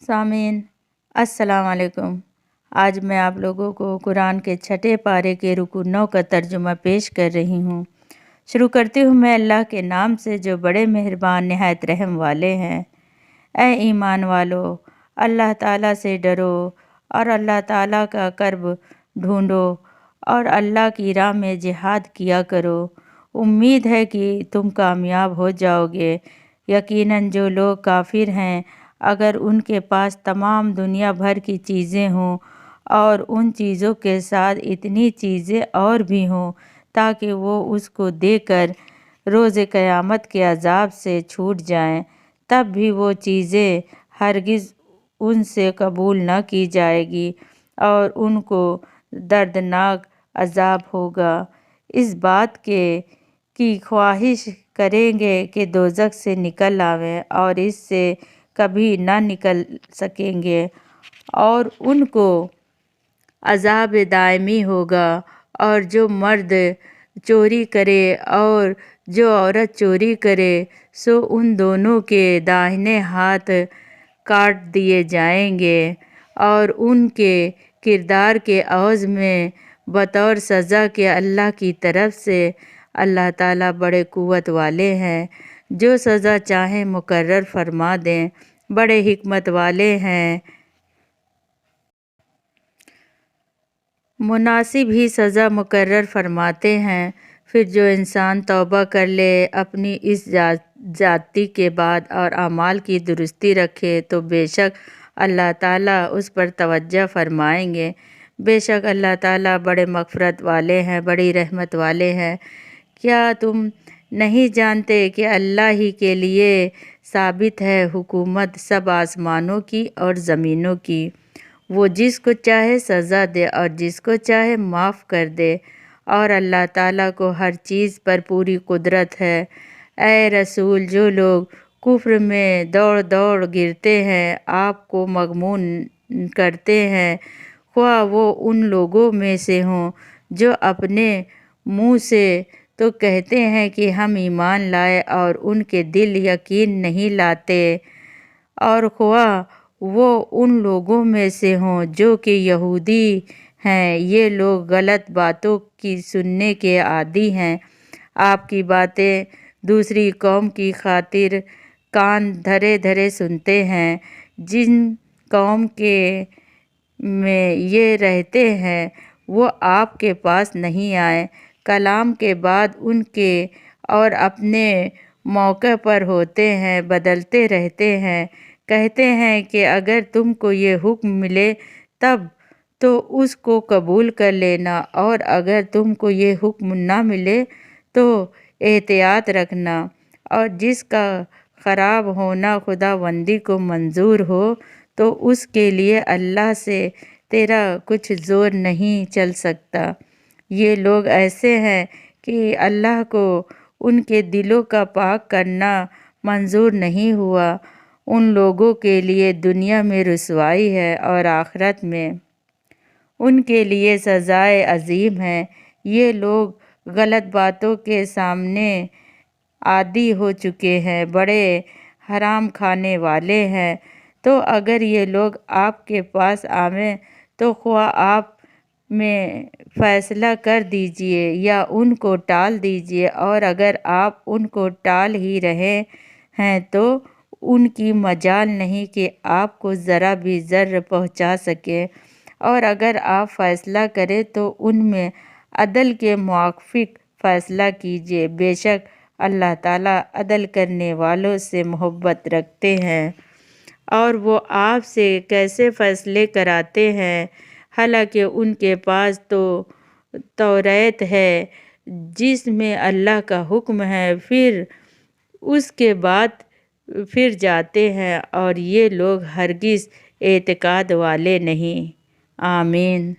سامعین السلام علیکم۔ آج میں آپ لوگوں کو قرآن کے 6 پارے کے رکوع 9 کا ترجمہ پیش کر رہی ہوں۔ شروع کرتی ہوں میں اللہ کے نام سے جو بڑے مہربان نہایت رحم والے ہیں۔ اے ایمان والو، اللہ تعالیٰ سے ڈرو اور اللہ تعالیٰ کا قرب ڈھونڈو اور اللہ کی راہ میں جہاد کیا کرو۔ امید ہے کہ تم کامیاب ہو جاؤ گے۔ یقیناً جو لوگ کافر ہیں، اگر ان کے پاس تمام دنیا بھر کی چیزیں ہوں اور ان چیزوں کے ساتھ اتنی چیزیں اور بھی ہوں تاکہ وہ اس کو دے کر روز قیامت کے عذاب سے چھوٹ جائیں، تب بھی وہ چیزیں ہرگز ان سے قبول نہ کی جائے گی اور ان کو دردناک عذاب ہوگا۔ اس بات کی خواہش کریں گے کہ دوزخ سے نکل آئیں اور اس سے کبھی نہ نکل سکیں گے اور ان کو عذاب دائمی ہوگا۔ اور جو مرد چوری کرے اور جو عورت چوری کرے سو ان دونوں کے داہنے ہاتھ کاٹ دیے جائیں گے اور ان کے کردار کے عوض میں بطور سزا کے اللہ کی طرف سے اللہ تعالیٰ بڑے قوت والے ہیں، جو سزا چاہیں مقرر فرما دیں، بڑے حکمت والے ہیں، مناسب ہی سزا مقرر فرماتے ہیں۔ پھر جو انسان توبہ کر لے اپنی اس زیادتی کے بعد اور اعمال کی درستی رکھے تو بے شک اللہ تعالیٰ اس پر توجہ فرمائیں گے۔ بے شک اللہ تعالیٰ بڑے مغفرت والے ہیں، بڑی رحمت والے ہیں۔ کیا تم نہیں جانتے کہ اللہ ہی کے لیے ثابت ہے حکومت سب آسمانوں کی اور زمینوں کی؟ وہ جس کو چاہے سزا دے اور جس کو چاہے معاف کر دے، اور اللہ تعالیٰ کو ہر چیز پر پوری قدرت ہے۔ اے رسول، جو لوگ کفر میں دوڑ گرتے ہیں، آپ کو مغمون کرتے ہیں، خواہ وہ ان لوگوں میں سے ہوں جو اپنے منہ سے تو کہتے ہیں کہ ہم ایمان لائے اور ان کے دل یقین نہیں لاتے، اور خواہ وہ ان لوگوں میں سے ہوں جو کہ یہودی ہیں، یہ لوگ غلط باتوں کی سننے کے عادی ہیں۔ آپ کی باتیں دوسری قوم کی خاطر کان دھرے سنتے ہیں۔ جن قوم کے میں یہ رہتے ہیں وہ آپ کے پاس نہیں آئے، کلام کے بعد ان کے اور اپنے موقع پر ہوتے ہیں، بدلتے رہتے ہیں۔ کہتے ہیں کہ اگر تم کو یہ حکم ملے تب تو اس کو قبول کر لینا، اور اگر تم کو یہ حکم نہ ملے تو احتیاط رکھنا، اور جس کا خراب ہونا خداوندی کو منظور ہو تو اس کے لیے اللہ سے تیرا کچھ زور نہیں چل سکتا۔ یہ لوگ ایسے ہیں کہ اللہ کو ان کے دلوں کا پاک کرنا منظور نہیں ہوا۔ ان لوگوں کے لیے دنیا میں رسوائی ہے اور آخرت میں ان کے لیے سزائے عظیم ہے۔ یہ لوگ غلط باتوں کے سامنے عادی ہو چکے ہیں، بڑے حرام کھانے والے ہیں۔ تو اگر یہ لوگ آپ کے پاس آویں تو خواہ آپ میں فیصلہ کر دیجئے یا ان کو ٹال دیجئے، اور اگر آپ ان کو ٹال ہی رہے ہیں تو ان کی مجال نہیں کہ آپ کو ذرا بھی ضر پہنچا سکیں، اور اگر آپ فیصلہ کریں تو ان میں عدل کے موافق فیصلہ کیجئے۔ بے شک اللہ تعالیٰ عدل کرنے والوں سے محبت رکھتے ہیں۔ اور وہ آپ سے کیسے فیصلے کراتے ہیں، حالانکہ ان کے پاس تو توریت ہے جس میں اللہ کا حکم ہے، پھر اس کے بعد پھر جاتے ہیں، اور یہ لوگ ہرگز اعتقاد والے نہیں۔ آمین۔